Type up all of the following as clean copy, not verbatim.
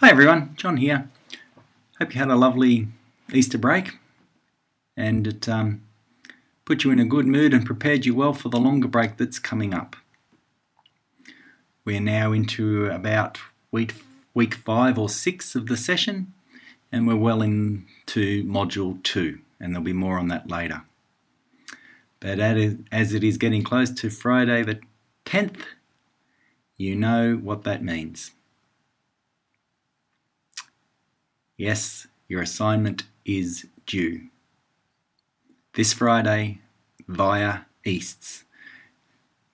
Hi everyone, John here. Hope you had a lovely Easter break and it put you in a good mood and prepared you well for the longer break that's coming up. We're now into about week 5 or 6 of the session and we're well into module 2 and there'll be more on that later. But as it is getting close to Friday the 10th, you know what that means. Yes, your assignment is due. This Friday via Easts.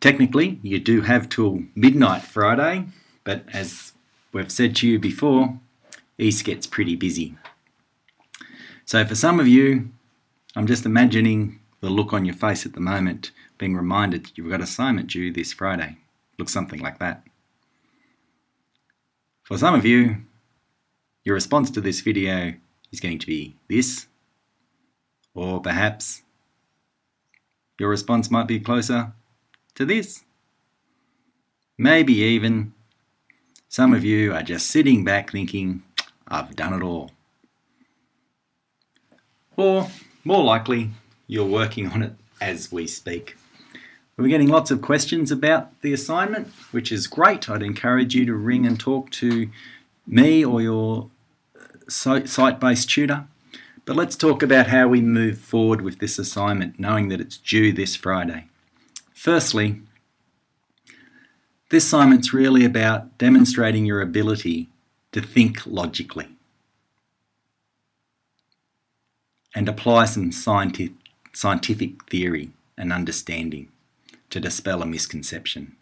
Technically, you do have till midnight Friday, but as we've said to you before, East gets pretty busy. So for some of you, I'm just imagining the look on your face at the moment, being reminded that you've got assignment due this Friday. Looks something like that. For some of you, your response to this video is going to be this, or perhaps your response might be closer to this. Maybe even some of you are just sitting back thinking, I've done it all. Or more likely, you're working on it as we speak. We're getting lots of questions about the assignment, which is great. I'd encourage you to ring and talk to me or your site-based tutor. But let's talk about how we move forward with this assignment, knowing that it's due this Friday. Firstly, this assignment's really about demonstrating your ability to think logically and apply some scientific theory and understanding to dispel a misconception.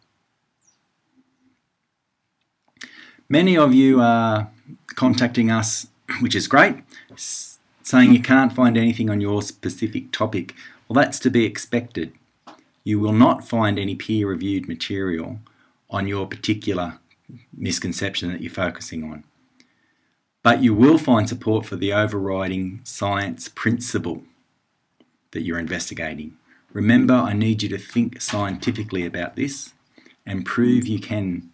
Many of you are contacting us, which is great, saying you can't find anything on your specific topic. Well, that's to be expected. You will not find any peer-reviewed material on your particular misconception that you're focusing on. But you will find support for the overriding science principle that you're investigating. Remember, I need you to think scientifically about this and prove you can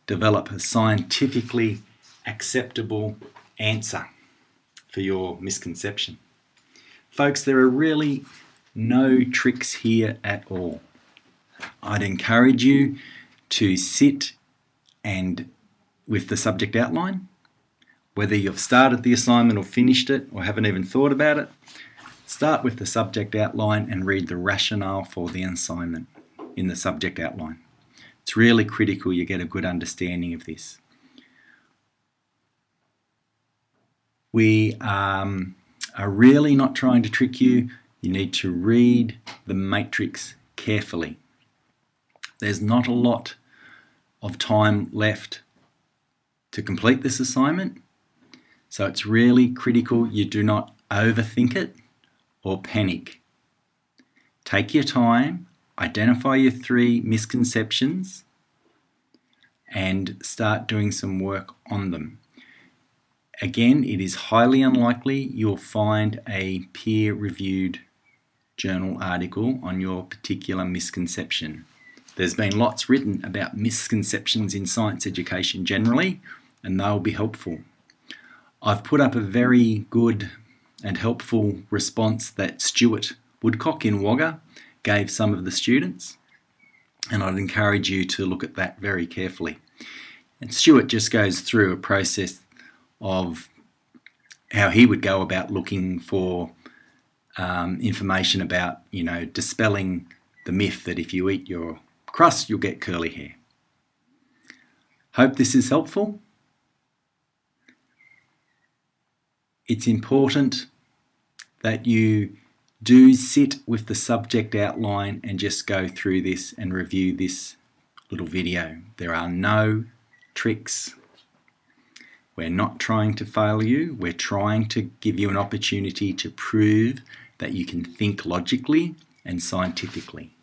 develop a scientifically acceptable answer for your misconception. Folks, there are really no tricks here at all. I'd encourage you to sit and with the subject outline, whether you've started the assignment or finished it or haven't even thought about it, start with the subject outline and read the rationale for the assignment in the subject outline. It's really critical you get a good understanding of this. We are really not trying to trick you. You need to read the matrix carefully. There's not a lot of time left to complete this assignment, so it's really critical you do not overthink it or panic. Take your time, identify your 3 misconceptions, and start doing some work on them. Again, it is highly unlikely you'll find a peer-reviewed journal article on your particular misconception. There's been lots written about misconceptions in science education generally, and they'll be helpful. I've put up a very good and helpful response that Stuart Woodcock in Wagga gave some of the students, and I'd encourage you to look at that very carefully. And Stuart just goes through a process of how he would go about looking for information about, dispelling the myth that if you eat your crust, you'll get curly hair. Hope this is helpful. It's important that you do sit with the subject outline and just go through this and review this little video. There are no tricks. We're not trying to fail you. We're trying to give you an opportunity to prove that you can think logically and scientifically.